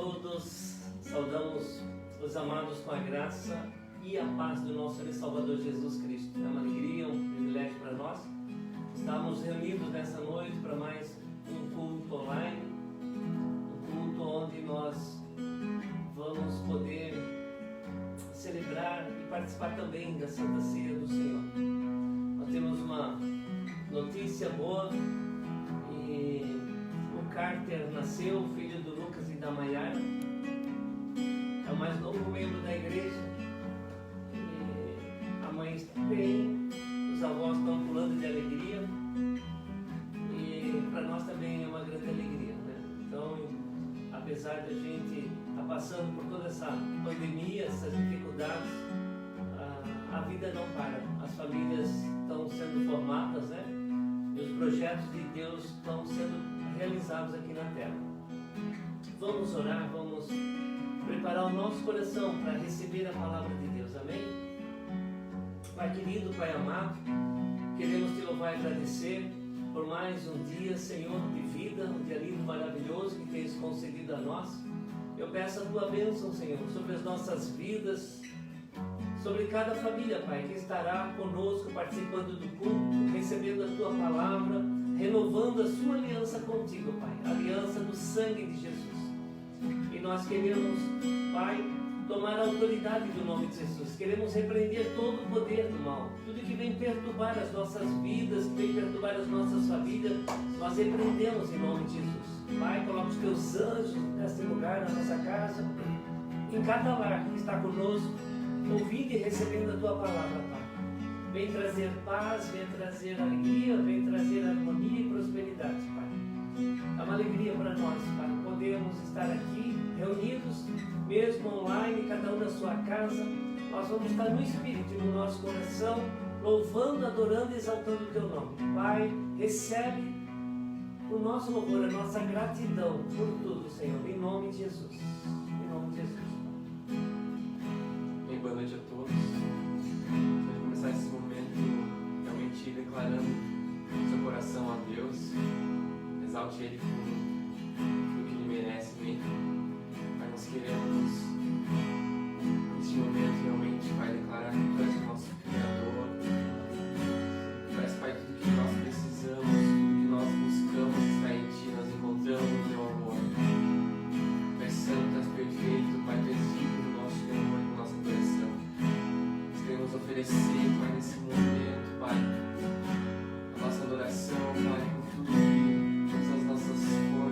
todos, saudamos os amados com a graça e a paz do nosso Senhor e Salvador Jesus Cristo. É uma alegria, um privilégio para nós. Estamos reunidos nessa noite para mais um culto online, um culto onde nós vamos poder celebrar e participar também da Santa Ceia do Senhor. Nós temos uma notícia boa e o Carter nasceu, filho do Lucas e da Maiara. É o mais novo membro da igreja. E a mãe está bem, os avós estão pulando de alegria. E para nós também é uma grande alegria, né? Então, apesar de a gente estar passando por toda essa pandemia, essas dificuldades, a vida não para. As famílias estão sendo formadas, né? E os projetos de Deus estão sendo realizados aqui na terra. Vamos orar, vamos preparar o nosso coração para receber a palavra de Deus, amém? Pai querido, Pai amado, queremos te louvar e agradecer por mais um dia, Senhor, de vida, um dia lindo, maravilhoso que tens concedido a nós. Eu peço a tua bênção, Senhor, sobre as nossas vidas, sobre cada família, Pai, que estará conosco, participando do culto, recebendo a tua palavra, renovando a sua aliança contigo, Pai, a aliança do sangue de Jesus. E nós queremos, Pai, tomar a autoridade do nome de Jesus. Queremos repreender todo o poder do mal, tudo que vem perturbar as nossas vidas, que vem perturbar as nossas famílias, nós repreendemos em nome de Jesus. Pai, coloca os teus anjos neste lugar, na nossa casa, em cada lar que está conosco, ouvindo e recebendo a tua palavra, Pai. Vem trazer paz, vem trazer alegria, vem trazer harmonia e prosperidade, Pai. É uma alegria para nós, Pai, podermos estar aqui reunidos, mesmo online, cada um na sua casa. Nós vamos estar no Espírito e no nosso coração, louvando, adorando e exaltando o teu nome. Pai, recebe o nosso louvor, a nossa gratidão por tudo, Senhor, em nome de Jesus. Em nome de Jesus. Bem, boa noite a todos. Vamos começar esse momento realmente declarando seu coração a Deus. Exalte Ele por que Ele merece, amém? Pai, nós queremos neste momento realmente, Pai, declarar que Tu és o nosso Criador. Tu és, Pai, tudo que nós precisamos, tudo que nós buscamos está em Ti, nós encontramos o Teu amor. Tu és santo, Tu és perfeito, Pai, Tu és digno do nosso amor e da nossa adoração. Nós queremos oferecer, Pai, nesse momento, Pai, a nossa adoração, Pai, com tudo que todas as nossas forças,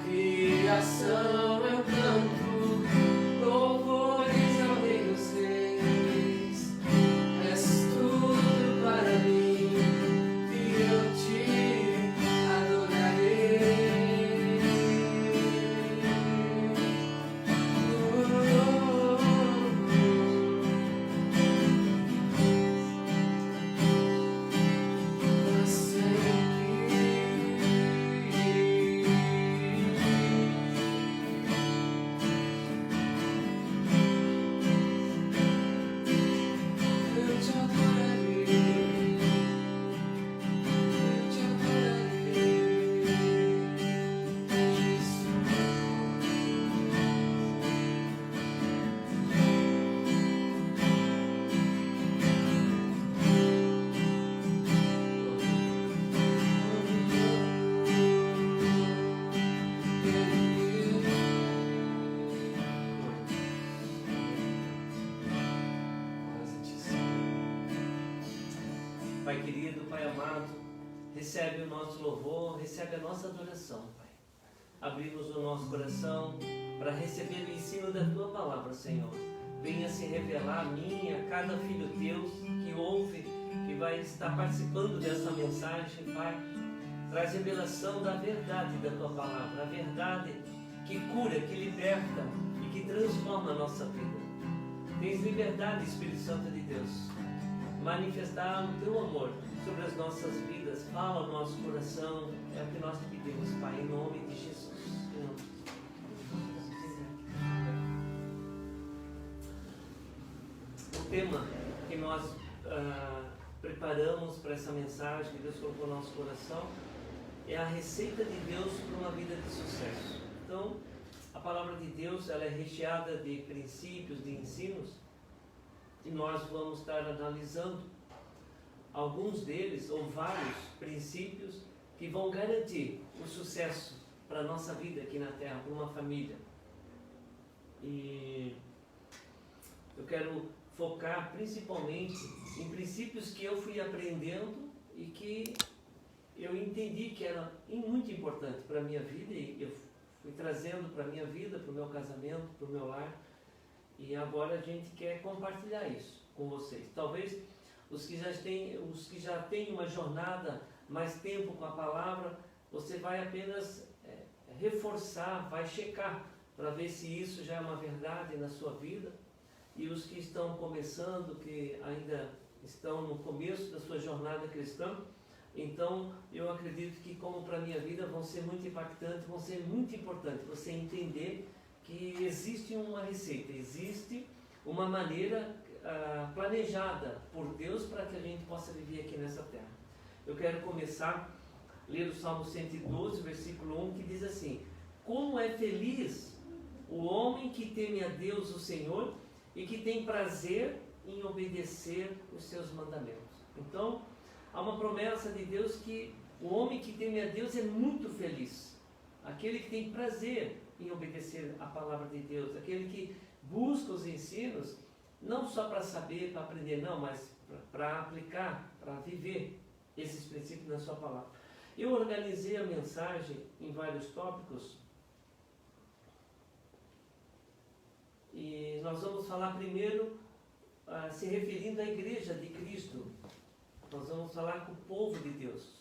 criação eu canto, louvores ao Rei dos Reis. És tudo para mim e eu te adorarei. Pai querido, Pai amado, recebe o nosso louvor, recebe a nossa adoração, Pai. Abrimos o nosso coração para receber o ensino da Tua Palavra, Senhor. Venha se revelar a mim, a cada filho Teu que ouve, que vai estar participando dessa mensagem, Pai. Traz revelação da verdade da Tua Palavra, a verdade que cura, que liberta e que transforma a nossa vida. Tens liberdade, Espírito Santo de Deus. Manifestar o Teu amor sobre as nossas vidas, fala ao nosso coração, é o que nós te pedimos, Pai, em nome de Jesus. O tema que nós preparamos para essa mensagem que Deus colocou no nosso coração é a receita de Deus para uma vida de sucesso. Então, a palavra de Deus ela é recheada de princípios, de ensinos, e nós vamos estar analisando alguns deles, ou vários princípios que vão garantir o sucesso para a nossa vida aqui na Terra, para uma família. E eu quero focar principalmente em princípios que eu fui aprendendo e que eu entendi que era muito importante para a minha vida, e eu fui trazendo para a minha vida, para o meu casamento, para o meu lar. E agora a gente quer compartilhar isso com vocês. Talvez os que já têm uma jornada, mais tempo com a palavra, você vai apenas reforçar, vai checar para ver se isso já é uma verdade na sua vida. E os que estão começando, que ainda estão no começo da sua jornada cristã, então eu acredito que, como para a minha vida, vão ser muito impactantes, vão ser muito importante você entender que existe uma receita, existe uma maneira planejada por Deus para que a gente possa viver aqui nessa terra. Eu quero começar a ler o Salmo 112, versículo 1, que diz assim: como é feliz o homem que teme a Deus, o Senhor, e que tem prazer em obedecer os seus mandamentos. Então, há uma promessa de Deus que o homem que teme a Deus é muito feliz. Aquele que tem prazer em obedecer a palavra de Deus, aquele que busca os ensinos, não só para saber, para aprender, não, mas para aplicar, para viver esses princípios na sua palavra. Eu organizei a mensagem em vários tópicos e nós vamos falar primeiro se referindo à Igreja de Cristo. Nós vamos falar com o povo de Deus.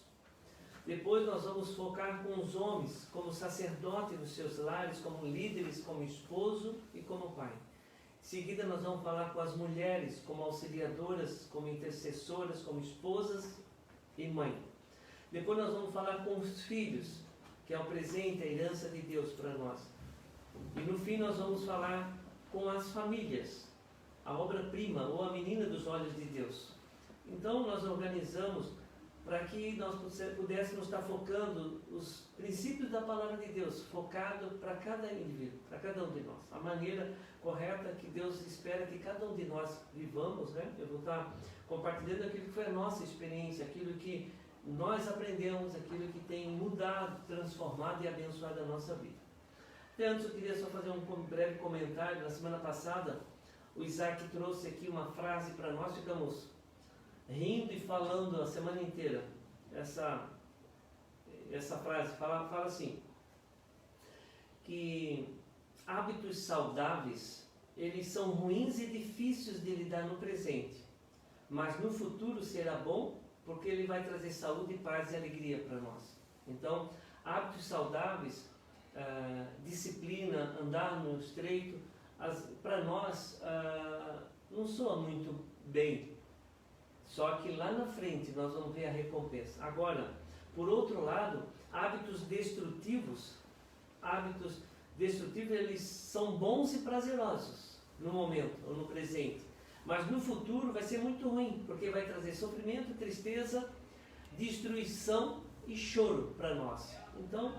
Depois nós vamos focar com os homens, como sacerdote nos seus lares, como líderes, como esposo e como pai. Em seguida nós vamos falar com as mulheres, como auxiliadoras, como intercessoras, como esposas e mãe. Depois nós vamos falar com os filhos, que é o presente, a herança de Deus para nós. E no fim nós vamos falar com as famílias, a obra-prima ou a menina dos olhos de Deus. Então nós organizamos para que nós pudéssemos estar focando os princípios da palavra de Deus, focado para cada indivíduo, para cada um de nós. A maneira correta que Deus espera que cada um de nós vivamos, né? Eu vou estar compartilhando aquilo que foi a nossa experiência, aquilo que nós aprendemos, aquilo que tem mudado, transformado e abençoado a nossa vida. Até antes eu queria só fazer um breve comentário. Na semana passada, o Isaac trouxe aqui uma frase para nós, ficamos rindo e falando a semana inteira. Essa frase fala assim: que hábitos saudáveis, eles são ruins e difíceis de lidar no presente, mas no futuro será bom, porque ele vai trazer saúde, paz e alegria para nós. Então, hábitos saudáveis, disciplina, andar no estreito, para nós não soa muito bem, só que lá na frente nós vamos ver a recompensa. Agora, por outro lado, hábitos destrutivos, eles são bons e prazerosos no momento ou no presente, mas no futuro vai ser muito ruim, porque vai trazer sofrimento, tristeza, destruição e choro para nós. Então,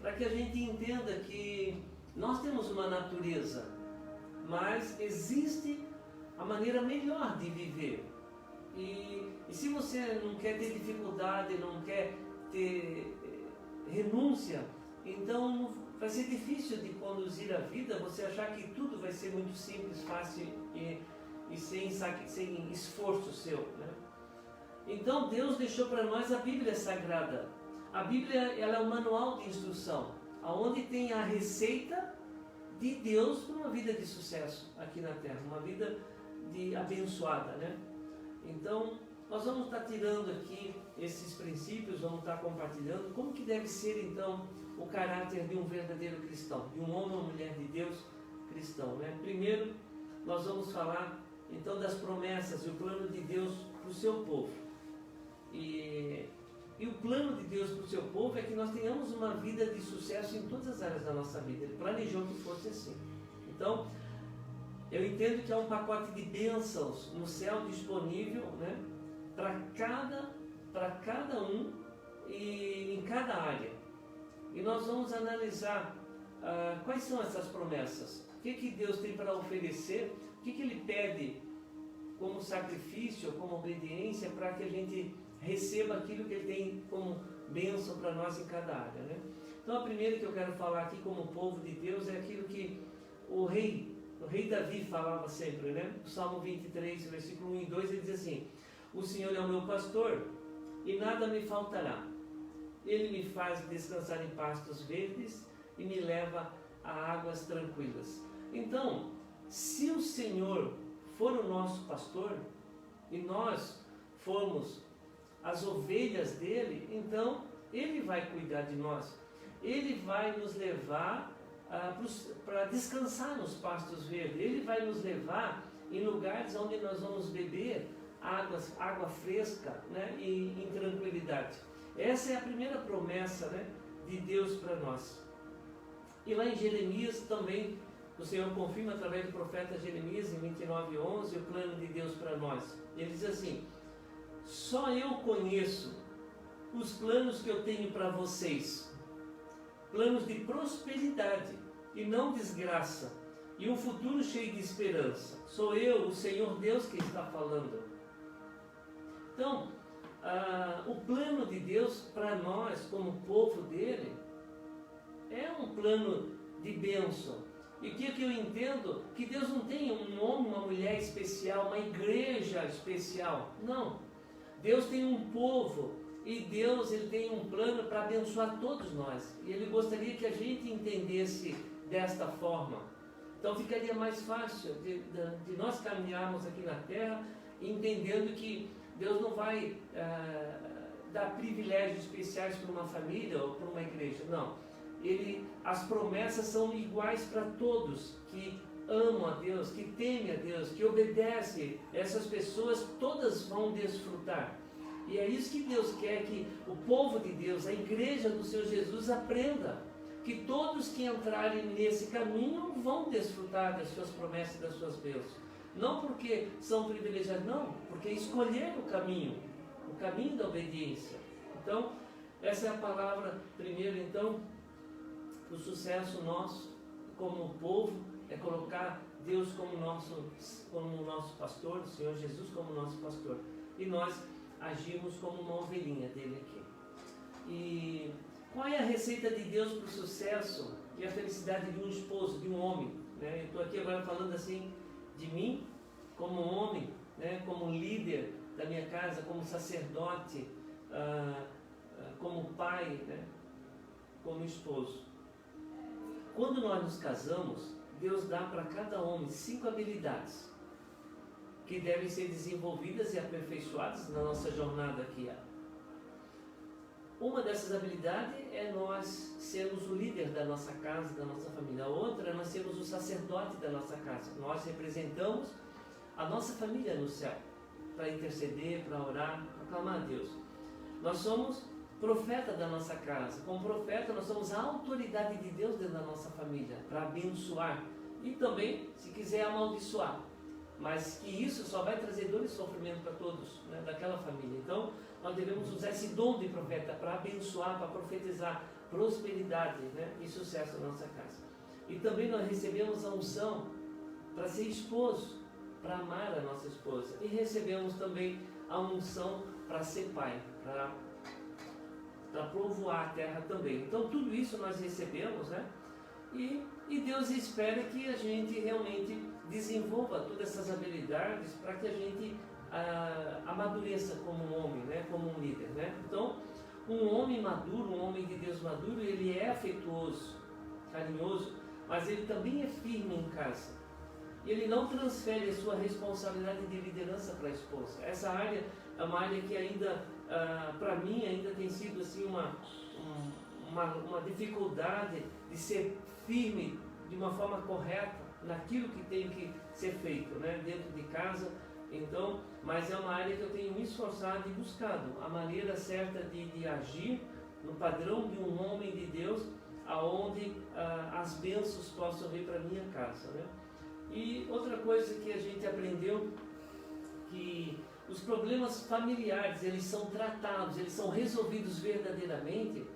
para que a gente entenda que nós temos uma natureza, mas existe a maneira melhor de viver. E se você não quer ter dificuldade, não quer ter renúncia, então vai ser difícil de conduzir a vida, você achar que tudo vai ser muito simples, fácil e sem esforço seu, né? Então Deus deixou para nós a Bíblia Sagrada. A Bíblia, ela é um manual de instrução, onde tem a receita de Deus para uma vida de sucesso aqui na Terra, uma vida abençoada, né? Então, nós vamos estar tirando aqui esses princípios, vamos estar compartilhando como que deve ser, então, o caráter de um verdadeiro cristão, de um homem ou mulher de Deus cristão, né? Primeiro, nós vamos falar, então, das promessas e o plano de Deus para o seu povo. E o plano de Deus para o seu povo é que nós tenhamos uma vida de sucesso em todas as áreas da nossa vida. Ele planejou que fosse assim. Então, eu entendo que há um pacote de bênçãos no céu disponível, né, para cada um e em cada área. E nós vamos analisar quais são essas promessas, o que Deus tem para oferecer, o que Ele pede como sacrifício, como obediência, para que a gente receba aquilo que Ele tem como bênção para nós em cada área, né? Então, a primeira que eu quero falar aqui como povo de Deus é aquilo que o rei Davi falava sempre, né? O Salmo 23, versículo 1 e 2, ele diz assim: o Senhor é o meu pastor e nada me faltará. Ele me faz descansar em pastos verdes e me leva a águas tranquilas. Então, se o Senhor for o nosso pastor e nós formos as ovelhas dele, então Ele vai cuidar de nós. Ele vai nos levar para descansar nos pastos verdes. Ele vai nos levar em lugares onde nós vamos beber água fresca, né, e em tranquilidade. Essa é a primeira promessa, né, de Deus para nós. E lá em Jeremias também, o Senhor confirma através do profeta Jeremias, em 29:11, o plano de Deus para nós. Ele diz assim: só eu conheço os planos que eu tenho para vocês, planos de prosperidade e não desgraça, e um futuro cheio de esperança. Sou eu, o Senhor Deus, que está falando. Então, o plano de Deus para nós, como povo dele, é um plano de bênção. E o que eu entendo? Que Deus não tem um homem, uma mulher especial, uma igreja especial. Não. Deus tem um povo e Deus, ele tem um plano para abençoar todos nós. E Ele gostaria que a gente entendesse desta forma. Então ficaria mais fácil de nós caminharmos aqui na terra, entendendo que Deus não vai dar privilégios especiais para uma família ou para uma igreja. Não. As promessas são iguais para todos que amam a Deus, que temem a Deus, que obedecem. Essas pessoas todas vão desfrutar. E é isso que Deus quer que o povo de Deus, a igreja do Senhor Jesus, aprenda. Que todos que entrarem nesse caminho vão desfrutar das suas promessas e das suas bênçãos. Não porque são privilegiados, não, porque escolheram o caminho da obediência. Então, essa é a palavra primeiro, então, o sucesso nosso como povo é colocar Deus como nosso pastor, o Senhor Jesus como nosso pastor. E nós agimos como uma ovelhinha dele aqui. E qual é a receita de Deus para o sucesso e a felicidade de um esposo, de um homem? Né? Eu estou aqui agora falando assim de mim, como homem, né? Como líder da minha casa, como sacerdote, como pai, né? Como esposo. quando nós nos casamos, Deus dá para cada homem 5 habilidades que devem ser desenvolvidas e aperfeiçoadas na nossa jornada aqui. Uma dessas habilidades é nós sermos o líder da nossa casa, da nossa família. A outra é nós sermos o sacerdote da nossa casa. Nós representamos a nossa família no céu, para interceder, para orar, para clamar a Deus. Nós somos profeta da nossa casa. Como profeta, nós somos a autoridade de Deus dentro da nossa família, para abençoar e também, se quiser, amaldiçoar. Mas que isso só vai trazer dor e sofrimento para todos, né, daquela família. Então, nós devemos usar esse dom de profeta para abençoar, para profetizar prosperidade, né, e sucesso na nossa casa. E também nós recebemos a unção para ser esposo, para amar a nossa esposa. E recebemos também a unção para ser pai, para povoar a terra também. Então, tudo isso nós recebemos, né? E Deus espera que a gente realmente desenvolva todas essas habilidades para que a gente amadureça como um homem, né? Como um líder, né? Então, um homem maduro, um homem de Deus maduro, ele é afetuoso, carinhoso, mas ele também é firme em casa. Ele não transfere a sua responsabilidade de liderança para a esposa. Essa área é uma área que ainda, para mim, ainda tem sido assim, uma dificuldade de ser firme de uma forma correta naquilo que tem que ser feito, né, dentro de casa. Então, mas é uma área que eu tenho me esforçado e buscado a maneira certa de agir no padrão de um homem de Deus, aonde as bênçãos possam vir para minha casa, né? E outra coisa que a gente aprendeu, que os problemas familiares, eles são tratados, eles são resolvidos verdadeiramente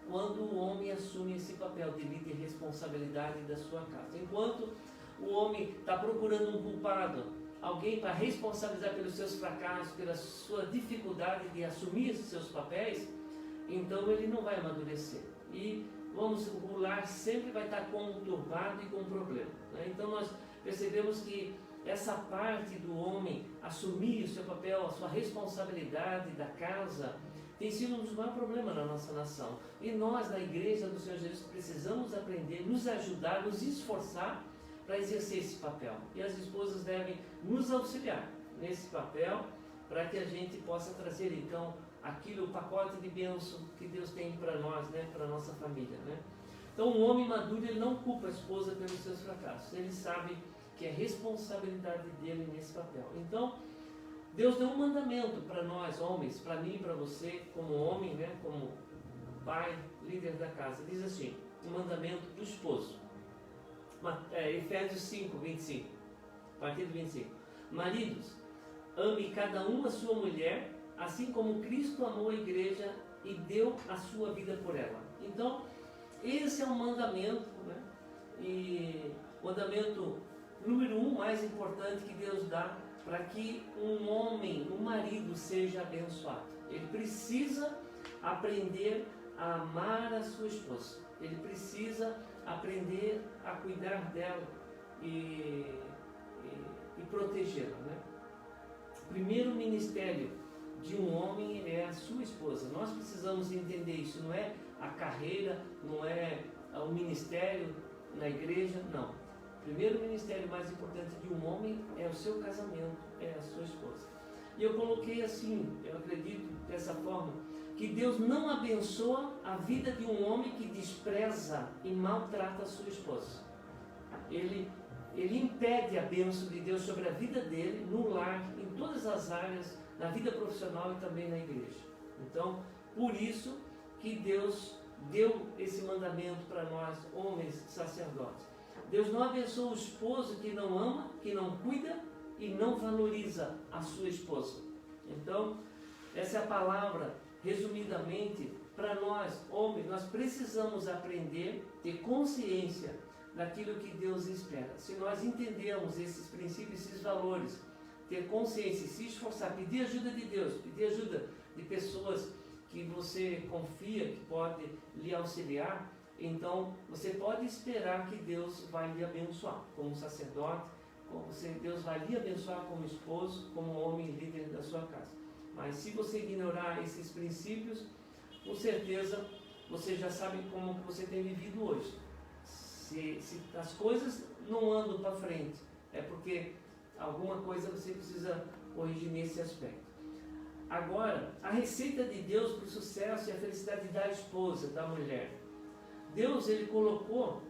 quando o homem assume esse papel de líder e responsabilidade da sua casa. Enquanto o homem está procurando um culpado, alguém para responsabilizar pelos seus fracassos, pela sua dificuldade de assumir os seus papéis, então ele não vai amadurecer. E o lar sempre vai estar conturbado e com problema, né? Então nós percebemos que essa parte do homem assumir o seu papel, a sua responsabilidade da casa, tem sido um dos maiores problemas na nossa nação. E nós, na Igreja do Senhor Jesus, precisamos aprender, nos ajudar, nos esforçar para exercer esse papel. E as esposas devem nos auxiliar nesse papel, para que a gente possa trazer, então, o pacote de bênção que Deus tem para nós, né, para a nossa família, né? Então, um homem maduro, ele não culpa a esposa pelos seus fracassos. Ele sabe que é responsabilidade dele nesse papel. Então, Deus deu um mandamento para nós, homens, para mim e para você, como homem, né, como pai, líder da casa. Diz assim, um mandamento do esposo. Efésios 5, 25. A partir do 25. Maridos, ame cada um a sua mulher, assim como Cristo amou a igreja e deu a sua vida por ela. Então, esse é um mandamento, né? E o mandamento número 1 mais importante que Deus dá para que um homem, um marido seja abençoado. Ele precisa aprender a amar a sua esposa. Ele precisa aprender a cuidar dela e protegê-la, né? O primeiro ministério de um homem é a sua esposa. Nós precisamos entender isso. Não é a carreira, não é o ministério na igreja, não. O primeiro ministério mais importante de um homem é o seu casamento, é a sua esposa. E eu coloquei assim, eu acredito dessa forma, que Deus não abençoa a vida de um homem que despreza e maltrata a sua esposa. Ele impede a bênção de Deus sobre a vida dele, no lar, em todas as áreas, na vida profissional e também na igreja. Então, por isso que Deus deu esse mandamento para nós, homens sacerdotes. Deus não abençoa o esposo que não ama, que não cuida e não valoriza a sua esposa. Então, essa é a palavra, resumidamente, para nós, homens. Nós precisamos aprender, ter consciência daquilo que Deus espera. Se nós entendermos esses princípios, esses valores, ter consciência, se esforçar, pedir ajuda de Deus, pedir ajuda de pessoas que você confia, que pode lhe auxiliar, então você pode esperar que Deus vai lhe abençoar como sacerdote, Deus vai lhe abençoar como esposo, como homem líder da sua casa. Mas se você ignorar esses princípios, com certeza você já sabe como você tem vivido hoje. Se as coisas não andam para frente, é porque alguma coisa você precisa corrigir nesse aspecto. Agora, a receita de Deus para o sucesso e a felicidade da esposa, da mulher. Deus, ele colocou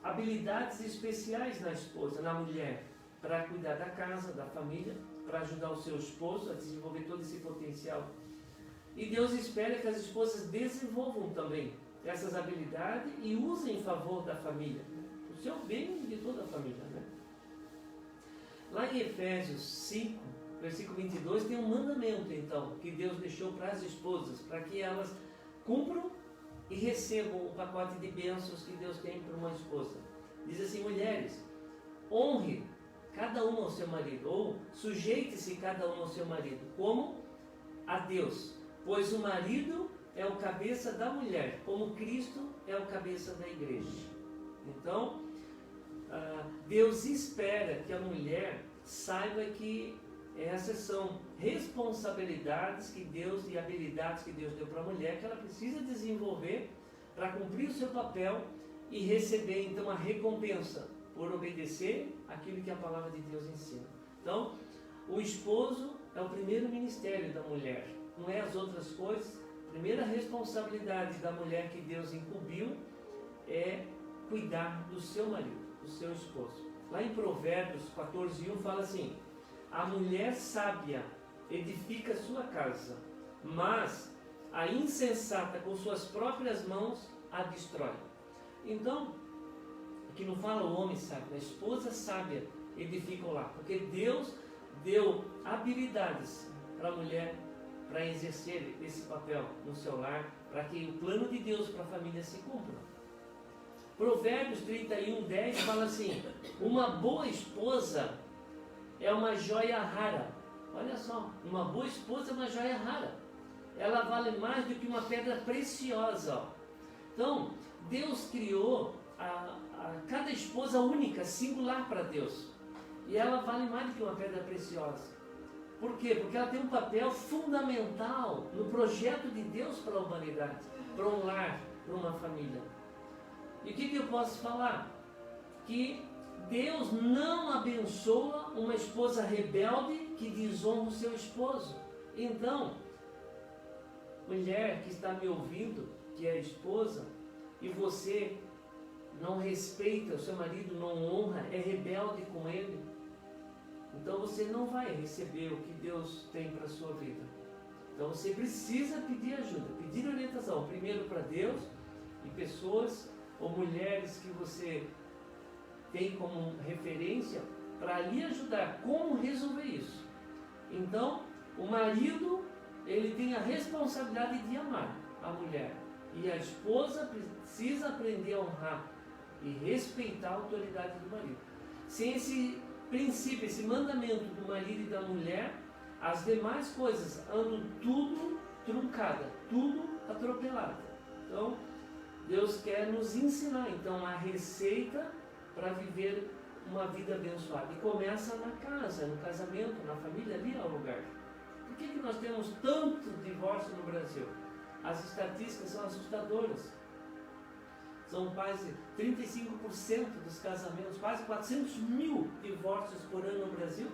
habilidades especiais na esposa, na mulher, para cuidar da casa, da família, para ajudar o seu esposo a desenvolver todo esse potencial. E Deus espera que as esposas desenvolvam também essas habilidades e usem em favor da família, o seu bem de toda a família, né? Lá em Efésios 5, versículo 22, tem um mandamento, então, que Deus deixou para as esposas, para que elas cumpram e recebam o pacote de bênçãos que Deus tem para uma esposa. Diz assim: mulheres, honre cada uma ao seu marido, ou sujeite-se cada uma ao seu marido, como a Deus, pois o marido é o cabeça da mulher, como Cristo é o cabeça da igreja. Então, Deus espera que a mulher saiba que essas são responsabilidades que Deus e habilidades que Deus deu para a mulher, que ela precisa desenvolver para cumprir o seu papel e receber então a recompensa por obedecer aquilo que a palavra de Deus ensina. Então, o esposo é o primeiro ministério da mulher, não é as outras coisas. A primeira responsabilidade da mulher que Deus incumbiu é cuidar do seu marido, do seu esposo. Lá em Provérbios 14:1 fala assim: a mulher sábia edifica sua casa, mas a insensata com suas próprias mãos a destrói. Então, aqui não fala o homem sábio, a esposa sábia edifica o lar, porque Deus deu habilidades para a mulher para exercer esse papel no seu lar, para que o plano de Deus para a família se cumpra. Provérbios 31:10 fala assim: uma boa esposa é uma joia rara. Olha só, uma boa esposa é uma joia rara. Ela vale mais do que uma pedra preciosa. Então, Deus criou cada esposa única, singular para Deus. E ela vale mais do que uma pedra preciosa. Por quê? Porque ela tem um papel fundamental no projeto de Deus para a humanidade, para um lar, para uma família. E o que eu posso falar? Que Deus não abençoa uma esposa rebelde que desonra o seu esposo. Então, mulher que está me ouvindo, que é esposa, e você não respeita o seu marido, não honra, é rebelde com ele, então você não vai receber o que Deus tem para a sua vida. Então você precisa pedir ajuda, pedir orientação, primeiro para Deus e pessoas ou mulheres que você tem como referência para lhe ajudar como resolver isso. Então, o marido, ele tem a responsabilidade de amar a mulher, e a esposa precisa aprender a honrar e respeitar a autoridade do marido. Sem esse princípio, esse mandamento do marido e da mulher, as demais coisas andam tudo truncada, tudo atropelada. Então, Deus quer nos ensinar então a receita para viver uma vida abençoada. E começa na casa, no casamento, na família, ali é o lugar. Por que nós temos tanto divórcio no Brasil? As estatísticas são assustadoras. São quase 35% dos casamentos, quase 400 mil divórcios por ano no Brasil.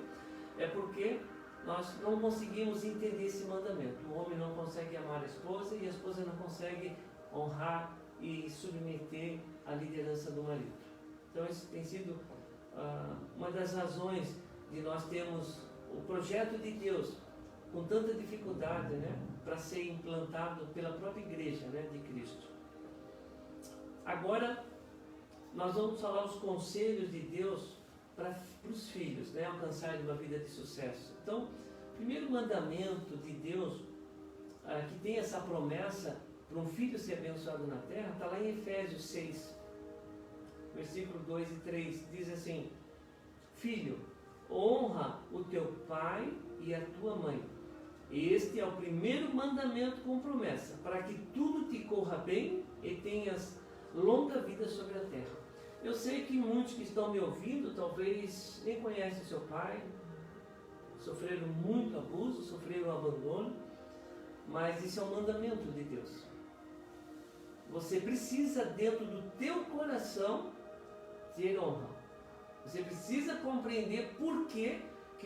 É porque nós não conseguimos entender esse mandamento. O homem não consegue amar a esposa e a esposa não consegue honrar e submeter a liderança do marido. Então, isso tem sido uma das razões de nós termos o projeto de Deus com tanta dificuldade, né, para ser implantado pela própria igreja, né, de Cristo. Agora, nós vamos falar os conselhos de Deus para os filhos, né, alcançarem uma vida de sucesso. Então, o primeiro mandamento de Deus, que tem essa promessa para um filho ser abençoado na terra, está lá em Efésios 6, versículo 2 e 3, diz assim: filho, honra o teu pai e a tua mãe. Este é o primeiro mandamento com promessa, para que tudo te corra bem e tenhas longa vida sobre a terra. Eu sei que muitos que estão me ouvindo talvez nem conhecem seu pai, sofreram muito abuso, sofreram abandono, mas isso é um mandamento de Deus. você precisa, dentro do teu coração, ter honra. Você precisa compreender por que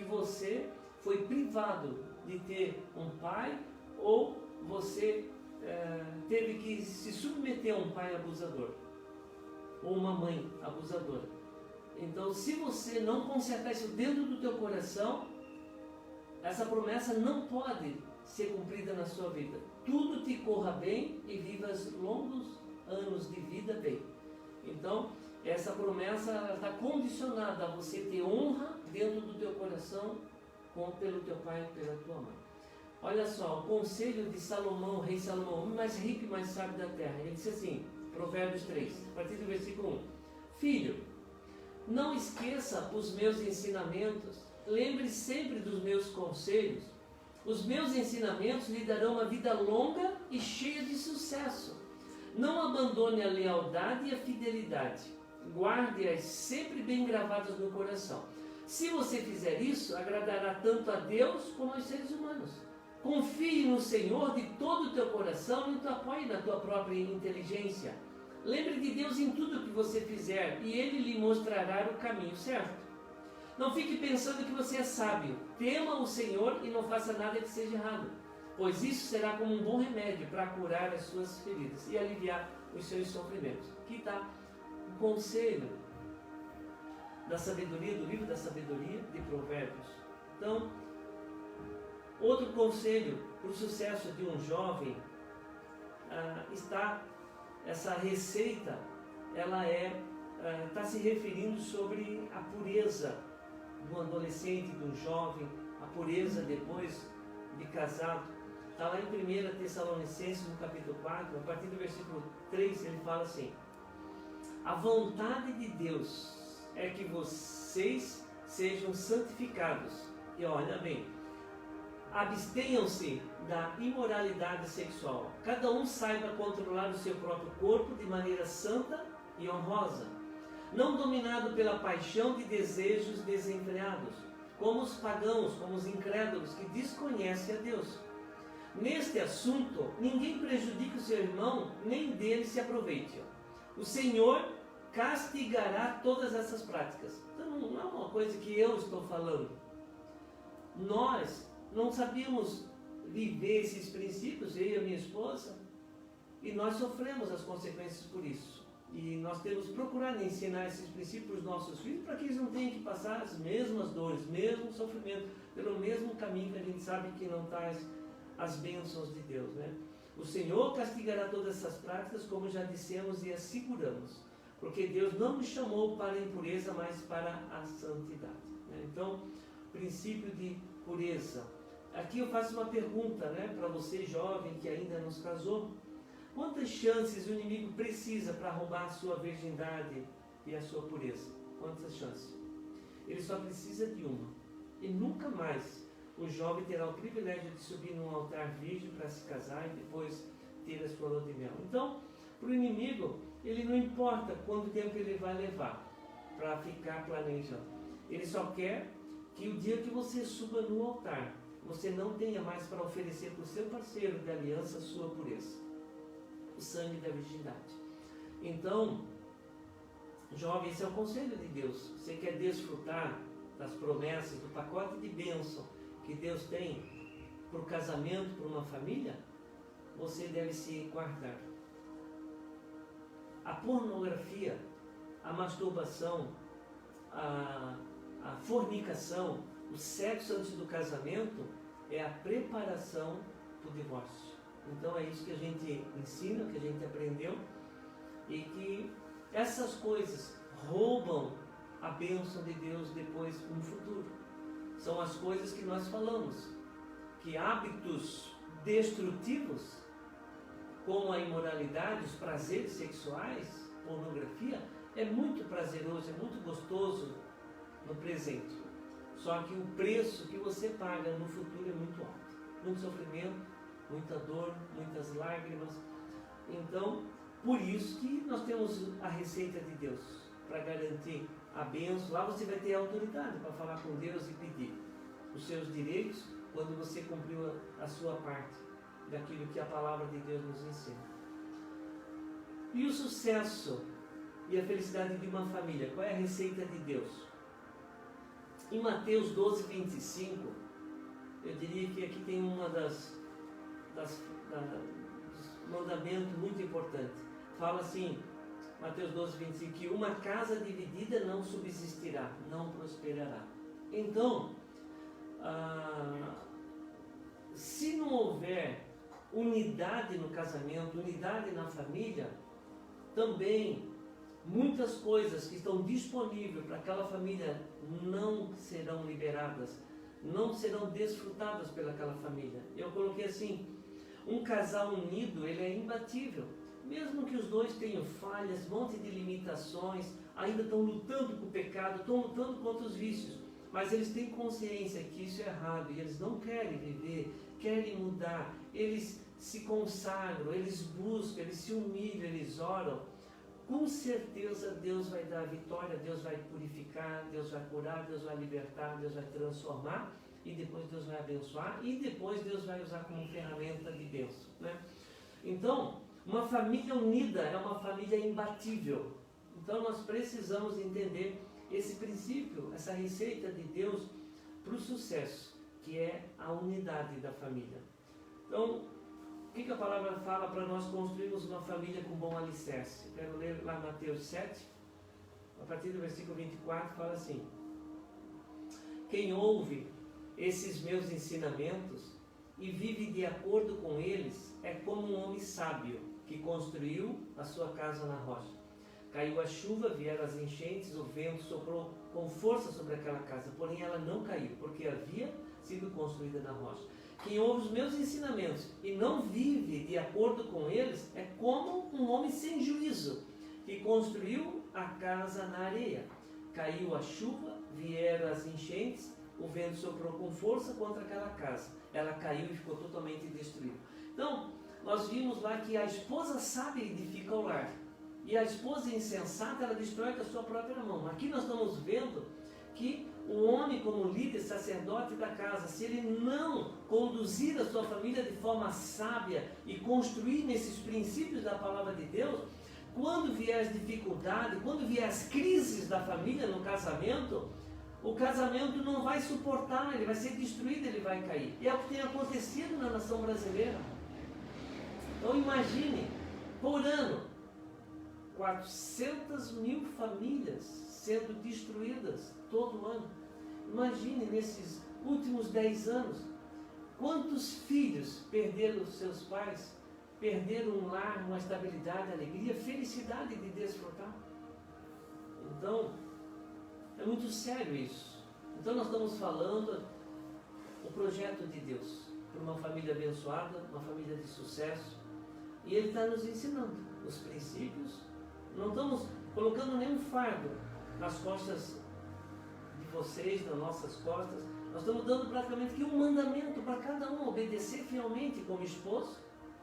você foi privado de ter um pai, ou você teve que se submeter a um pai abusador, ou uma mãe abusadora. Então, se você não consertar isso dentro do teu coração, essa promessa não pode ser cumprida na sua vida. Tudo te corra bem e vivas longos anos de vida bem. Então, essa promessa está condicionada a você ter honra dentro do teu coração, pelo teu pai e pela tua mãe. Olha só, o conselho de Salomão, rei Salomão, o homem mais rico e mais sábio da terra. Ele disse assim, Provérbios 3, a partir do versículo 1. Filho, não esqueça os meus ensinamentos, lembre sempre dos meus conselhos. Os meus ensinamentos lhe darão uma vida longa e cheia de sucesso. Não abandone a lealdade e a fidelidade. Guarde-as sempre bem gravadas no coração. Se você fizer isso, agradará tanto a Deus como aos seres humanos. Confie no Senhor de todo o teu coração e não te apoie na tua própria inteligência. Lembre de Deus em tudo que você fizer e Ele lhe mostrará o caminho certo. Não fique pensando que você é sábio. Tema o Senhor e não faça nada que seja errado, pois isso será como um bom remédio para curar as suas feridas e aliviar os seus sofrimentos. Aqui está o conselho da sabedoria, do livro da sabedoria de Provérbios. Então, outro conselho para o sucesso de um jovem está essa receita, ela está se referindo sobre a pureza do adolescente, do jovem, a pureza depois de casado. Está lá em 1 Tessalonicenses, no capítulo 4, a partir do versículo 3, ele fala assim: a vontade de Deus é que vocês sejam santificados. E olha bem, abstenham-se da imoralidade sexual. Cada um saiba controlar o seu próprio corpo de maneira santa e honrosa, não dominado pela paixão de desejos desenfreados, como os pagãos, como os incrédulos que desconhecem a Deus. Neste assunto, ninguém prejudique o seu irmão, nem dele se aproveite. O Senhor castigará todas essas práticas. Então não é uma coisa que eu estou falando. Nós não sabíamos viver esses princípios, eu e a minha esposa, e nós sofremos as consequências por isso. E nós temos procurado ensinar esses princípios para os nossos filhos, para que eles não tenham que passar as mesmas dores, mesmo sofrimento, pelo mesmo caminho que a gente sabe que não traz as bênçãos de Deus, né? O Senhor castigará todas essas práticas, como já dissemos e asseguramos, porque Deus não nos chamou para a impureza, mas para a santidade, né? Então, princípio de pureza. Aqui eu faço uma pergunta, né, para você jovem que ainda não se casou. Quantas chances o inimigo precisa para roubar a sua virgindade e a sua pureza? Quantas chances? Ele só precisa de uma. E nunca mais o jovem terá o privilégio de subir num altar virgem para se casar e depois ter a sua lua de mel. Então, para o inimigo, ele não importa quanto tempo ele vai levar para ficar planejando. Ele só quer que o dia que você suba no altar, você não tenha mais para oferecer para o seu parceiro de aliança a sua pureza, o sangue da virgindade. Então, jovem, esse é o conselho de Deus. Você quer desfrutar das promessas, do pacote de bênção que Deus tem para o casamento, para uma família? Você deve se guardar. A pornografia, a masturbação, a fornicação, o sexo antes do casamento é a preparação para o divórcio. Então é isso que a gente ensina, que a gente aprendeu, e que essas coisas roubam a bênção de Deus depois no futuro. São as coisas que nós falamos, que hábitos destrutivos, como a imoralidade, os prazeres sexuais, pornografia, é muito prazeroso, é muito gostoso no presente. Só que o preço que você paga no futuro é muito alto. Muito sofrimento, muita dor, muitas lágrimas. Então, por isso que nós temos a receita de Deus, para garantir a bênção. Lá você vai ter autoridade para falar com Deus e pedir os seus direitos quando você cumpriu a sua parte daquilo que a palavra de Deus nos ensina. E o sucesso e a felicidade de uma família, qual é a receita de Deus? Em Mateus 12, 25, eu diria que aqui tem uma dos mandamentos muito importantes. Fala assim, Mateus 12, 25, que uma casa dividida não subsistirá, não prosperará. Então, se não houver unidade no casamento, unidade na família, também muitas coisas que estão disponíveis para aquela família não serão liberadas, não serão desfrutadas pelaquela família. Eu coloquei assim, um casal unido, ele é imbatível. Mesmo que os dois tenham falhas, um monte de limitações, ainda estão lutando com o pecado, estão lutando contra os vícios, mas eles têm consciência que isso é errado e eles não querem viver, querem mudar, eles se consagram, eles buscam, eles se humilham, eles oram. Com certeza Deus vai dar a vitória, Deus vai purificar, Deus vai curar, Deus vai libertar, Deus vai transformar e depois Deus vai abençoar e depois Deus vai usar como ferramenta de bênção, né? Então, uma família unida é uma família imbatível. Então nós precisamos entender esse princípio, essa receita de Deus para o sucesso, que é a unidade da família. Então, o que a palavra fala para nós construirmos uma família com bom alicerce? Eu quero ler lá Mateus 7, a partir do versículo 24, fala assim: quem ouve esses meus ensinamentos e vive de acordo com eles é como um homem sábio que construiu a sua casa na rocha. Caiu a chuva, vieram as enchentes, o vento soprou com força sobre aquela casa, porém ela não caiu, porque havia sido construída na rocha. Quem ouve os meus ensinamentos e não vive de acordo com eles é como um homem sem juízo que construiu a casa na areia. Caiu a chuva, vieram as enchentes, o vento soprou com força contra aquela casa. Ela caiu e ficou totalmente destruída. Então, nós vimos lá que a esposa sábia edifica o lar e a esposa insensata ela destrói com a sua própria mão. Aqui nós estamos vendo que o homem, como líder, sacerdote da casa, se ele não conduzir a sua família de forma sábia e construir nesses princípios da palavra de Deus, quando vier as dificuldades, quando vier as crises da família no casamento, o casamento não vai suportar, ele vai ser destruído, ele vai cair. E é o que tem acontecido na nação brasileira. Então imagine, por ano, 400 mil famílias sendo destruídas todo ano. Imagine nesses últimos 10 anos, quantos filhos perderam seus pais, perderam um lar, uma estabilidade, alegria, felicidade de desfrutar. Então, é muito sério isso. Então nós estamos falando o projeto de Deus para uma família abençoada, uma família de sucesso. E Ele está nos ensinando os princípios. Não estamos colocando nenhum fardo nas costas de vocês, nas nossas costas. Nós estamos dando praticamente aqui um mandamento para cada um obedecer fielmente como esposo,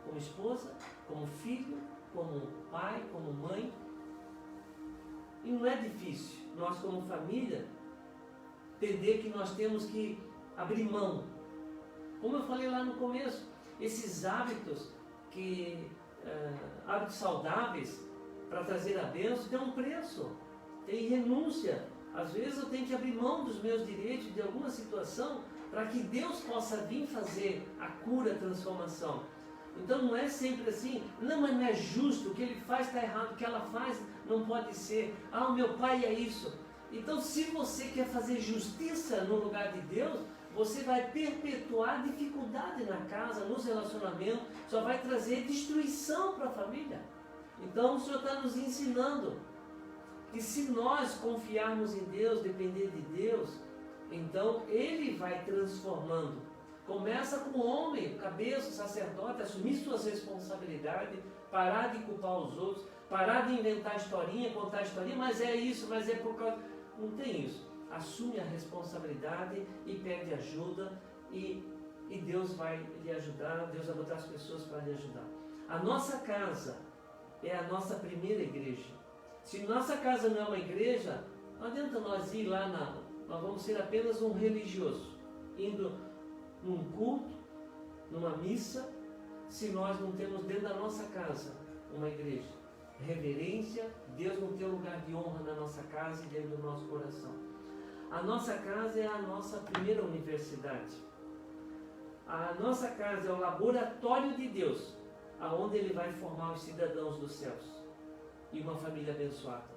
como esposa, como filho, como pai, como mãe. E não é difícil nós como família entender que nós temos que abrir mão. Como eu falei lá no começo, esses hábitos hábitos saudáveis para trazer a bênção tem um preço, tem renúncia. Às vezes eu tenho que abrir mão dos meus direitos de alguma situação para que Deus possa vir fazer a cura, a transformação. Então não é sempre assim, não, mas não é justo, o que ele faz está errado, o que ela faz não pode ser, o meu pai é isso. Então se você quer fazer justiça no lugar de Deus, você vai perpetuar dificuldade na casa, nos relacionamentos, só vai trazer destruição para a família. Então o Senhor está nos ensinando que se nós confiarmos em Deus, depender de Deus, então Ele vai transformando. Começa com o homem, cabeça, o sacerdote, assumir suas responsabilidades, parar de culpar os outros, parar de inventar historinha, contar historinha, mas é isso, mas é por causa... Não tem isso. Assume a responsabilidade e pede ajuda e Deus vai lhe ajudar, Deus vai botar as pessoas para lhe ajudar. A nossa casa é a nossa primeira igreja. Se nossa casa não é uma igreja, não adianta nós ir lá, nós vamos ser apenas um religioso, indo num culto, numa missa, se nós não temos dentro da nossa casa uma igreja. reverência, Deus não tem lugar de honra na nossa casa e dentro do nosso coração. A nossa casa é a nossa primeira universidade. A nossa casa é o laboratório de Deus, aonde Ele vai formar os cidadãos dos céus e uma família abençoada.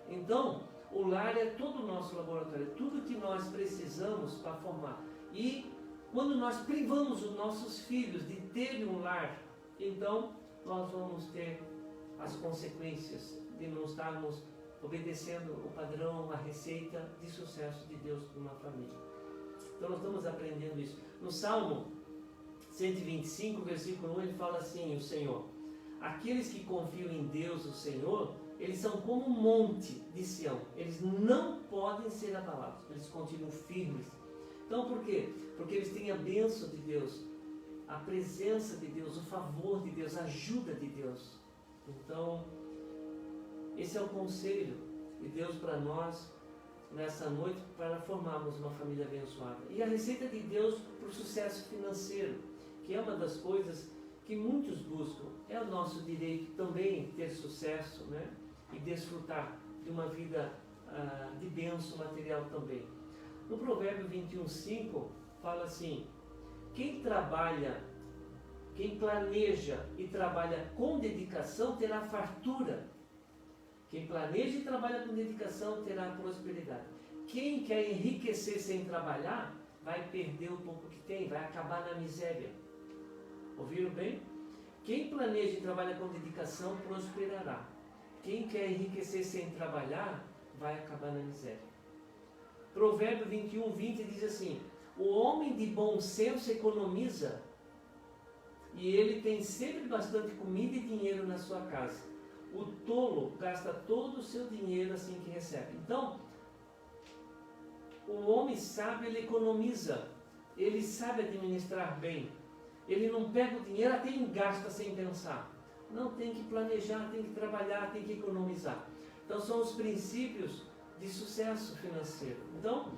Então, o lar é todo o nosso laboratório, tudo que nós precisamos para formar. E quando nós privamos os nossos filhos de terem um lar, então nós vamos ter as consequências de não estarmos obedecendo o padrão, a receita de sucesso de Deus para uma família. Então nós estamos aprendendo isso. No Salmo 125, versículo 1, ele fala assim, o Senhor: aqueles que confiam em Deus, o Senhor, eles são como um monte de Sião. Eles não podem ser abalados. Eles continuam firmes. Então por quê? Porque eles têm a bênção de Deus, a presença de Deus, o favor de Deus, a ajuda de Deus. Então, esse é o conselho de Deus para nós nessa noite, para formarmos uma família abençoada. E a receita de Deus para o sucesso financeiro, que é uma das coisas que muitos buscam. É o nosso direito também ter sucesso, né? E desfrutar de uma vida de bênção material também. No Provérbio 21:5 fala assim: quem planeja e trabalha com dedicação terá fartura. Quem planeja e trabalha com dedicação terá prosperidade. Quem quer enriquecer sem trabalhar vai perder o pouco que tem, vai acabar na miséria. Ouviram bem? Quem planeja e trabalha com dedicação prosperará. Quem quer enriquecer sem trabalhar vai acabar na miséria. Provérbio 21:20 diz assim: o homem de bom senso economiza, e ele tem sempre bastante comida e dinheiro na sua casa. O tolo gasta todo o seu dinheiro assim que recebe. Então, o homem sábio, ele economiza, ele sabe administrar bem. Ele não pega o dinheiro até ele gasta sem pensar. Não, tem que planejar, tem que trabalhar, tem que economizar. Então são os princípios de sucesso financeiro. Então,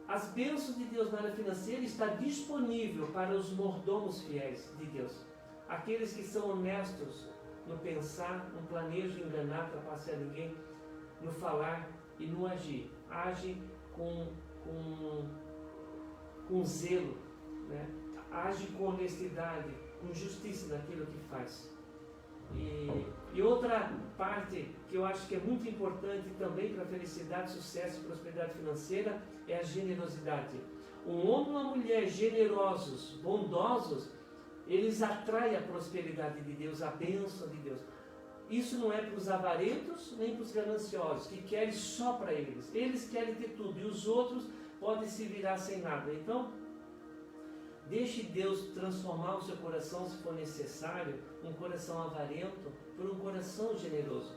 as bênçãos de Deus na área financeira está disponível para os mordomos fiéis de Deus. Aqueles que são honestos no pensar, no planejo, enganar, trapacear ninguém, no falar e no agir. Age com zelo, né? Age com honestidade, com justiça naquilo que faz. E outra parte que eu acho que é muito importante também para a felicidade, sucesso e prosperidade financeira é a generosidade. Um homem e uma mulher generosos, bondosos, eles atraem a prosperidade de Deus, a bênção de Deus. Isso não é para os avarentos nem para os gananciosos, que querem só para eles. Eles querem ter tudo e os outros podem se virar sem nada. Então, deixe Deus transformar o seu coração, se for necessário, um coração avarento por um coração generoso.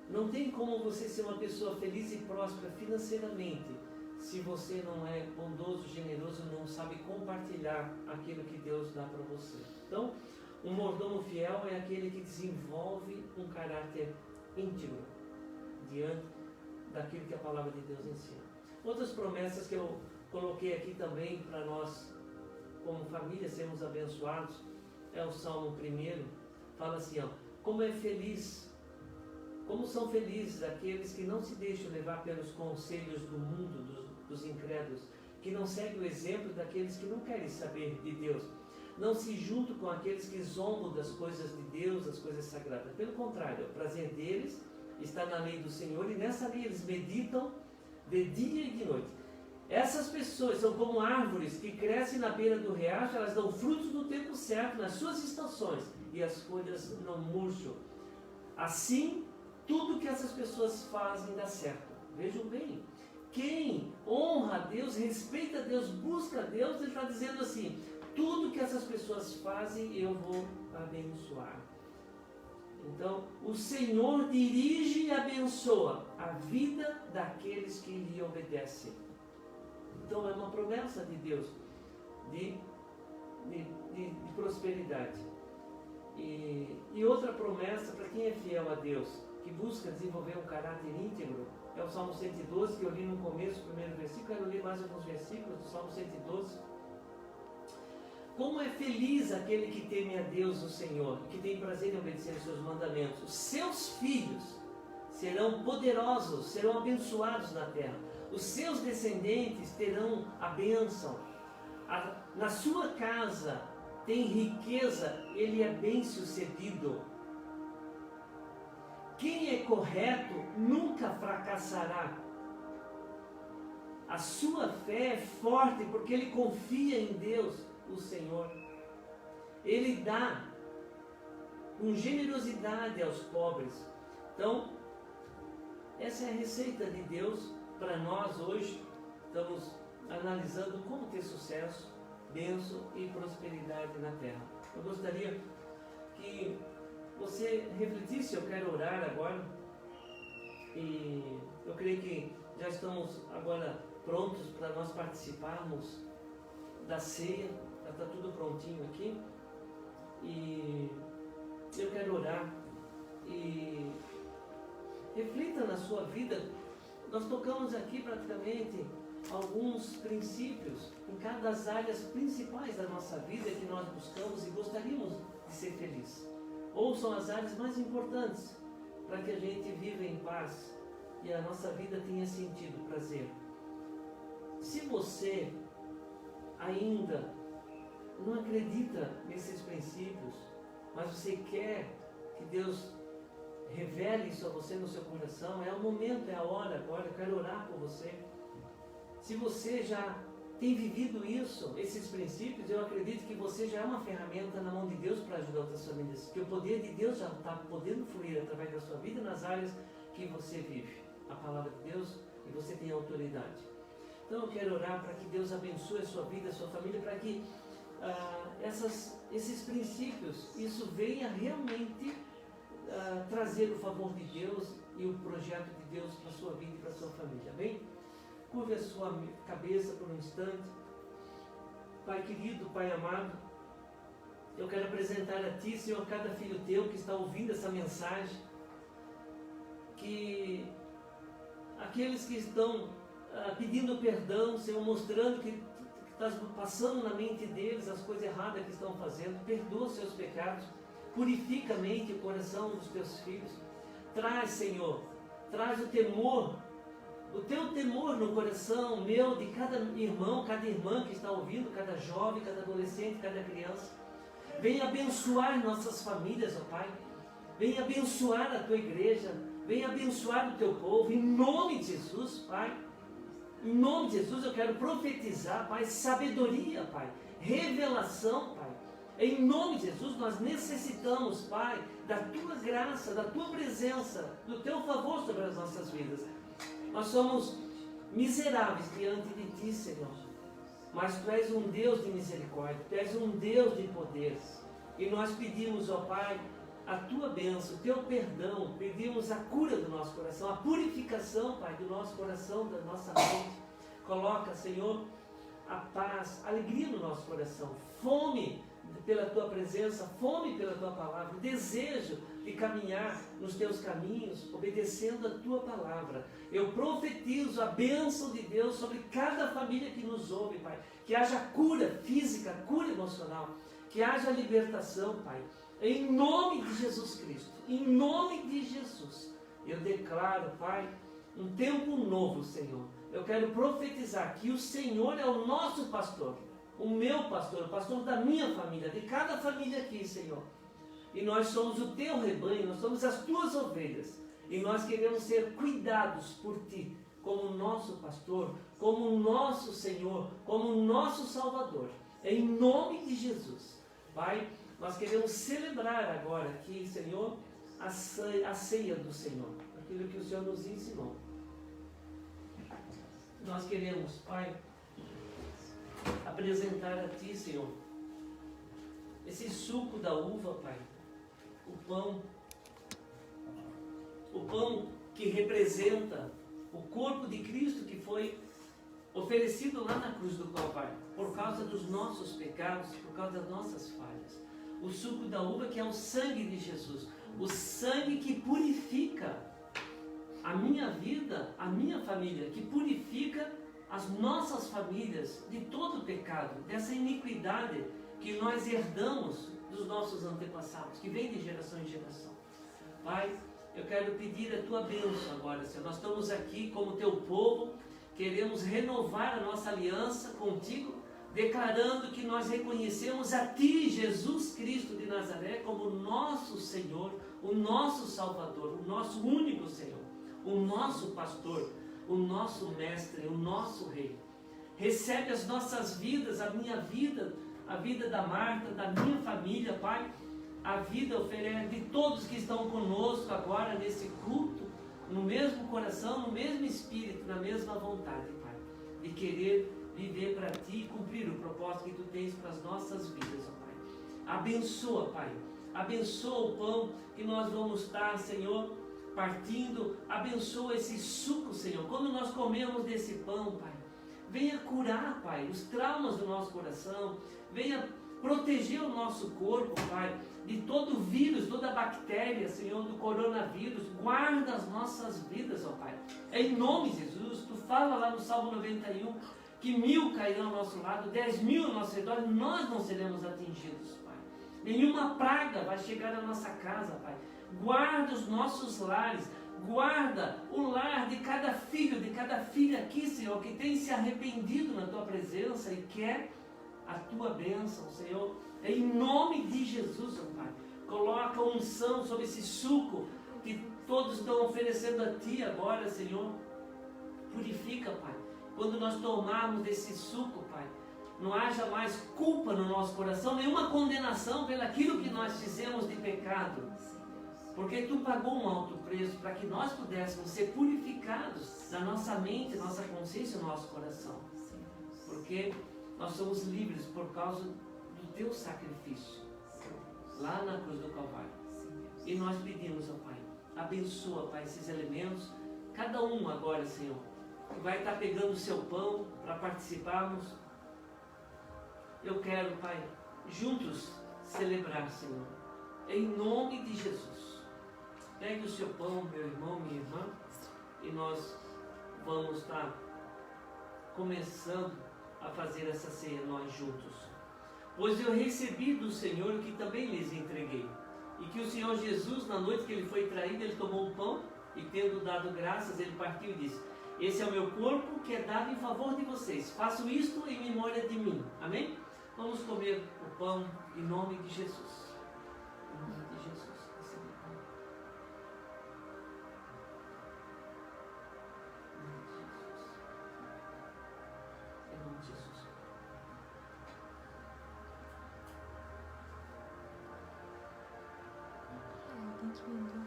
Não tem como você ser uma pessoa feliz e próspera financeiramente se você não é bondoso, generoso e não sabe compartilhar aquilo que Deus dá para você. Então, um mordomo fiel é aquele que desenvolve um caráter íntegro diante daquilo que a palavra de Deus ensina. Outras promessas que eu coloquei aqui também para nós, como família, sermos abençoados, é o Salmo 1, fala assim, como é feliz, como são felizes aqueles que não se deixam levar pelos conselhos do mundo, dos incrédulos, que não seguem o exemplo daqueles que não querem saber de Deus, não se juntam com aqueles que zombam das coisas de Deus, das coisas sagradas. Pelo contrário, o prazer deles está na lei do Senhor, e nessa lei eles meditam de dia e de noite. Essas pessoas são como árvores que crescem na beira do riacho, elas dão frutos no tempo certo, nas suas estações, e as folhas não murcham. Assim, tudo que essas pessoas fazem dá certo. Vejam bem, quem honra a Deus, respeita a Deus, busca a Deus, ele está dizendo assim, tudo que essas pessoas fazem eu vou abençoar. Então, o Senhor dirige e abençoa a vida daqueles que lhe obedecem. Então é uma promessa de Deus de prosperidade. E outra promessa para quem é fiel a Deus, que busca desenvolver um caráter íntegro, é o Salmo 112, que eu li no começo, o primeiro versículo. Quero ler mais alguns versículos do Salmo 112. Como é feliz aquele que teme a Deus, o Senhor, que tem prazer em obedecer os seus mandamentos. Os seus filhos serão poderosos, serão abençoados na terra. Os seus descendentes terão a bênção. Na sua casa tem riqueza, ele é bem-sucedido. Quem é correto nunca fracassará. A sua fé é forte porque ele confia em Deus, o Senhor. Ele dá com generosidade aos pobres. Então, essa é a receita de Deus para nós hoje. Estamos analisando como ter sucesso, bênção e prosperidade na terra. Eu gostaria que você refletisse. Eu quero orar agora. E eu creio que já estamos agora prontos para nós participarmos da ceia. Já está tudo prontinho aqui. E eu quero orar. E reflita na sua vida. Nós tocamos aqui praticamente alguns princípios em cada das áreas principais da nossa vida que nós buscamos e gostaríamos de ser felizes. Ou são as áreas mais importantes para que a gente viva em paz e a nossa vida tenha sentido, prazer. Se você ainda não acredita nesses princípios, mas você quer que Deus revele isso a você no seu coração, é o momento, é a hora agora. Eu quero orar por você. Se você já tem vivido isso, esses princípios, eu acredito que você já é uma ferramenta na mão de Deus para ajudar outras famílias, que o poder de Deus já está podendo fluir através da sua vida nas áreas que você vive a palavra de Deus e você tem autoridade. Então eu quero orar para que Deus abençoe a sua vida, a sua família, para que esses princípios, isso venha realmente trazer o favor de Deus e o projeto de Deus para a sua vida e para a sua família. Amém? Curve a sua cabeça por um instante. Pai querido, Pai amado, eu quero apresentar a Ti, Senhor, cada filho Teu que está ouvindo essa mensagem, que aqueles que estão pedindo perdão, Senhor, mostrando que está passando na mente deles as coisas erradas que estão fazendo, perdoa os seus pecados, purifica a mente e o coração dos Teus filhos. Traz, Senhor, traz o temor, o Teu temor no coração meu, de cada irmão, cada irmã que está ouvindo, cada jovem, cada adolescente, cada criança. Venha abençoar nossas famílias, ó Pai. Venha abençoar a Tua igreja. Venha abençoar o Teu povo. Em nome de Jesus, Pai. Em nome de Jesus eu quero profetizar, Pai, sabedoria, Pai. Revelação, Pai. Em nome de Jesus nós necessitamos, Pai, da Tua graça, da Tua presença, do Teu favor sobre as nossas vidas. Nós somos miseráveis diante de Ti, Senhor. Mas Tu és um Deus de misericórdia, Tu és um Deus de poder. E nós pedimos, ó Pai, a Tua bênção, o Teu perdão, pedimos a cura do nosso coração, a purificação, Pai, do nosso coração, da nossa mente. Coloca, Senhor, a paz, a alegria no nosso coração, fome pela Tua presença, fome pela Tua palavra, desejo de caminhar nos Teus caminhos, obedecendo a Tua palavra. Eu profetizo a bênção de Deus sobre cada família que nos ouve, Pai. Que haja cura física, cura emocional, que haja libertação, Pai. Em nome de Jesus Cristo, em nome de Jesus, eu declaro, Pai, um tempo novo, Senhor. Eu quero profetizar que o Senhor é o nosso pastor, o meu pastor, o pastor da minha família, de cada família aqui, Senhor. E nós somos o Teu rebanho, nós somos as Tuas ovelhas. E nós queremos ser cuidados por Ti, como nosso pastor, como nosso Senhor, como nosso Salvador. Em nome de Jesus. Pai, nós queremos celebrar agora aqui, Senhor, a ceia do Senhor, aquilo que o Senhor nos ensinou. Nós queremos, Pai, apresentar a Ti, Senhor, esse suco da uva, Pai, o pão que representa o corpo de Cristo que foi oferecido lá na cruz do Calvário, por causa dos nossos pecados, por causa das nossas falhas. O suco da uva que é o sangue de Jesus, o sangue que purifica a minha vida, a minha família, que purifica as nossas famílias de todo o pecado, dessa iniquidade que nós herdamos dos nossos antepassados, que vem de geração em geração. Pai, eu quero pedir a tua bênção agora, Senhor. Nós estamos aqui como teu povo, queremos renovar a nossa aliança contigo, declarando que nós reconhecemos a ti, Jesus Cristo de Nazaré, como o nosso Senhor, o nosso Salvador, o nosso único Senhor, o nosso pastor, o nosso mestre, o nosso rei. Recebe as nossas vidas, a minha vida, a vida da Marta, da minha família, Pai, a vida oferece de todos que estão conosco agora nesse culto, no mesmo coração, no mesmo espírito, na mesma vontade, Pai, de querer viver para Ti e cumprir o propósito que Tu tens para as nossas vidas, ó Pai. Abençoa, Pai, abençoa o pão que nós vamos estar, Senhor, partindo, abençoa esse suco, Senhor, quando nós comemos desse pão, Pai, venha curar, Pai, os traumas do nosso coração, venha proteger o nosso corpo, Pai, de todo vírus, toda bactéria, Senhor, do coronavírus. Guarda as nossas vidas, ó Pai. Em nome de Jesus, Tu fala lá no Salmo 91 que 1000 cairão ao nosso lado, 10.000 ao nosso redor, e nós não seremos atingidos, Pai. Nenhuma praga vai chegar à nossa casa, Pai. Guarda os nossos lares, guarda o lar de cada filho, de cada filha aqui, Senhor, que tem se arrependido na Tua presença e quer a Tua bênção, Senhor, em nome de Jesus, ó Pai. Coloca unção sobre esse suco que todos estão oferecendo a Ti agora, Senhor. Purifica, Pai. Quando nós tomarmos desse suco, Pai, não haja mais culpa no nosso coração, nenhuma condenação pelaquilo que nós fizemos de pecado, porque Tu pagou um alto preço para que nós pudéssemos ser purificados na nossa mente, nossa consciência e nosso coração, porque nós somos livres por causa do Teu sacrifício lá na cruz do Calvário. E nós pedimos, ó Pai, abençoa, Pai, esses elementos, cada um agora, Senhor, que vai estar pegando o seu pão para participarmos. Eu quero, Pai, juntos celebrar, Senhor, em nome de Jesus. Pegue o seu pão, meu irmão, minha irmã, e nós vamos estar começando a fazer essa ceia nós juntos. Pois eu recebi do Senhor o que também lhes entreguei, e que o Senhor Jesus, na noite que Ele foi traído, Ele tomou o pão, e tendo dado graças, Ele partiu e disse: esse é o meu corpo que é dado em favor de vocês. Faço isto em memória de mim. Amém? Vamos comer o pão em nome de Jesus. Em nome de Jesus. Receba o pão. Em nome de Jesus. Tem que ir.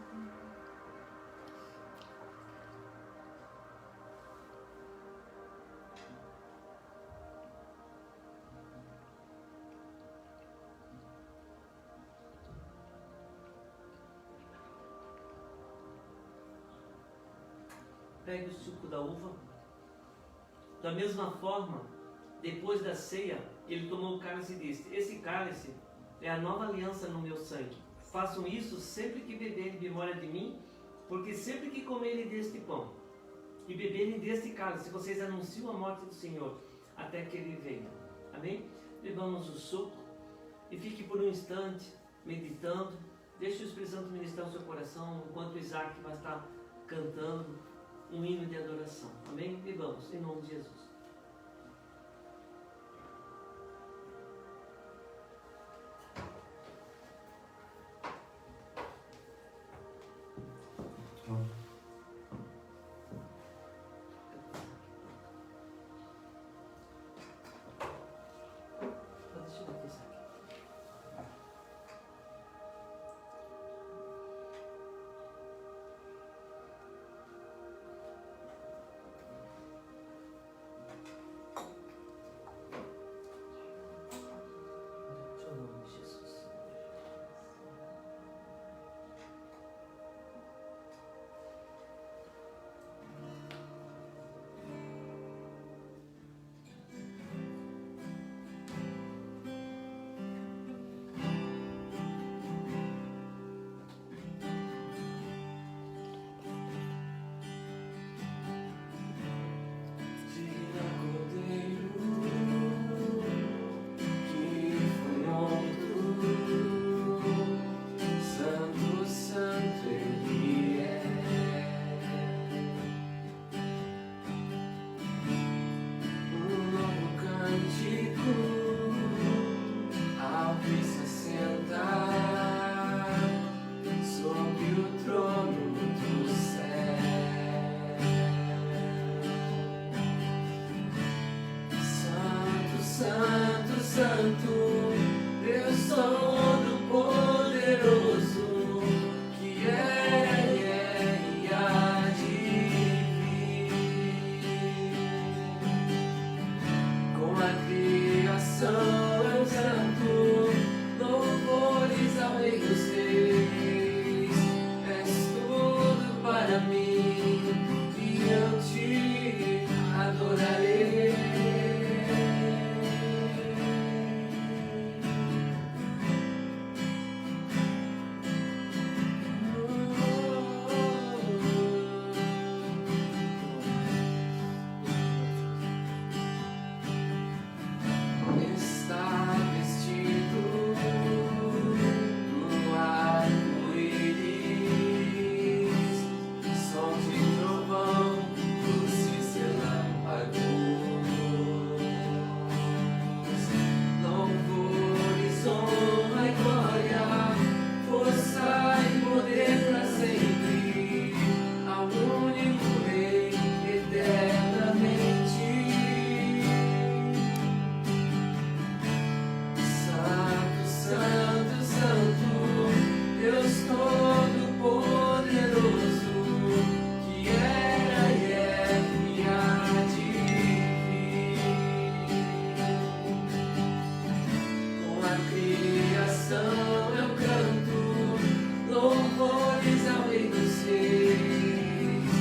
Pegue o suco da uva. Da mesma forma, depois da ceia, Ele tomou o cálice e disse: esse cálice é a nova aliança no meu sangue. Façam isso sempre que beberem em memória de mim, porque sempre que comerem deste pão e beberem deste cálice, vocês anunciam a morte do Senhor até que Ele venha. Amém? Bebamos o suco e fique por um instante meditando. Deixe o Espírito Santo ministrar o seu coração enquanto o Isaac vai estar cantando um hino de adoração. Amém? Bebamos em nome de Jesus. Santo, Deus Todo-Poderoso, que era e há de vir. Com a criação eu canto louvores ao Rei dos Reis. És tudo para mim e eu te adorarei. Está vestido do arco-íris, som de trovão, luzes e relâmpagos, louvores, honra e glória, força e poder para sempre, ao único Rei eternamente. Santo, Santo, Santo, Deus Todo-Poderoso, que era e há de vir. Com a criação eu canto louvores ao Rei dos Reis.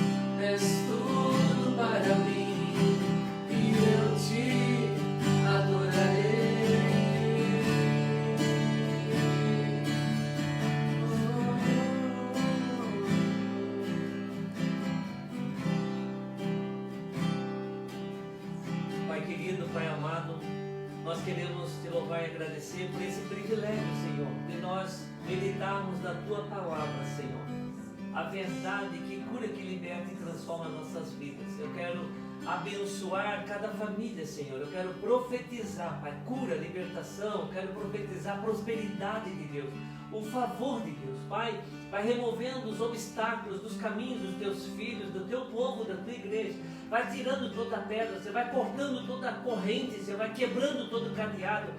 És tudo para mim e eu te adorarei. Pai querido, Pai amado, nós queremos te louvar e agradecer por esse privilégio, Senhor, de nós meditarmos na Tua palavra, Senhor. A verdade que cura, que liberta e transforma nossas vidas. Eu quero abençoar cada família, Senhor. Eu quero profetizar, Pai, cura, libertação. Eu quero profetizar a prosperidade de Deus, o favor de Deus. Pai, vai removendo os obstáculos dos caminhos dos Teus filhos, do Teu povo, da Tua igreja. Vai tirando toda a pedra, você vai cortando toda a corrente, você vai quebrando todo o cadeado.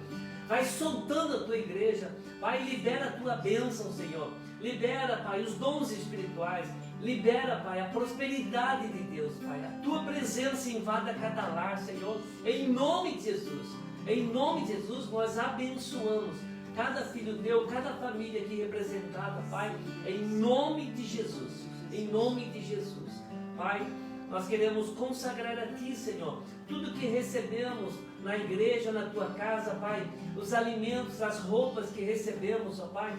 Vai soltando a Tua igreja. Pai, libera a Tua bênção, Senhor. Libera, Pai, os dons espirituais. Libera, Pai, a prosperidade de Deus, Pai. A Tua presença invada cada lar, Senhor. Em nome de Jesus. Em nome de Jesus, nós abençoamos cada filho Teu, cada família aqui representada, Pai. Em nome de Jesus. Em nome de Jesus. Pai, nós queremos consagrar a Ti, Senhor, tudo que recebemos na igreja, na Tua casa, Pai, os alimentos, as roupas que recebemos, ó Pai,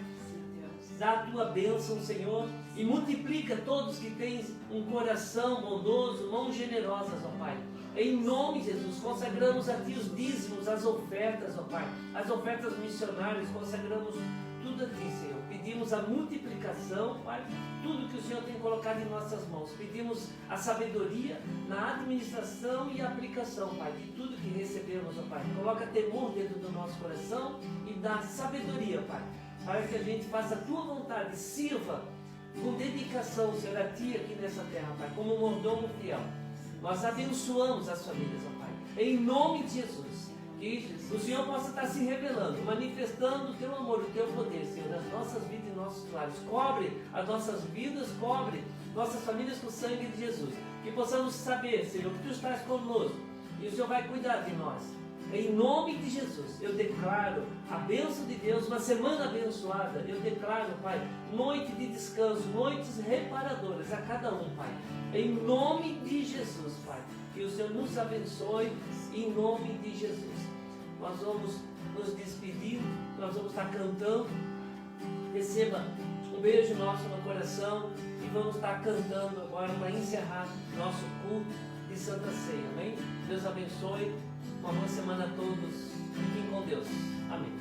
dá a Tua bênção, Senhor, e multiplica todos que têm um coração bondoso, mãos generosas, ó Pai. Em nome de Jesus, consagramos a Ti os dízimos, as ofertas, ó Pai, as ofertas missionárias, consagramos tudo a Ti, Senhor. Pedimos a multiplicação, Pai, tudo que o Senhor tem colocado em nossas mãos. Pedimos a sabedoria na administração e aplicação, Pai, de tudo que recebemos, ó Pai. Coloca temor dentro do nosso coração e dá sabedoria, Pai, para que a gente faça a Tua vontade, sirva com dedicação, Senhor, a Ti aqui nessa terra, Pai, como um mordomo fiel. Nós abençoamos as famílias, ó Pai, em nome de Jesus. Que o Senhor possa estar se revelando, manifestando o Teu amor, o Teu poder, Senhor, nas nossas vidas e nossos lares. Cobre as nossas vidas, cobre nossas famílias com o sangue de Jesus. Que possamos saber, Senhor, que Tu estás conosco e o Senhor vai cuidar de nós. Em nome de Jesus, eu declaro a bênção de Deus, uma semana abençoada. Eu declaro, Pai, noite de descanso, noites reparadoras a cada um, Pai. Em nome de Jesus, Pai. Que o Senhor nos abençoe, em nome de Jesus. Nós vamos nos despedir, nós vamos estar cantando. Receba um beijo nosso no coração e vamos estar cantando agora para encerrar nosso culto de Santa Ceia. Amém? Deus abençoe. Uma boa semana a todos. Fiquem com Deus. Amém.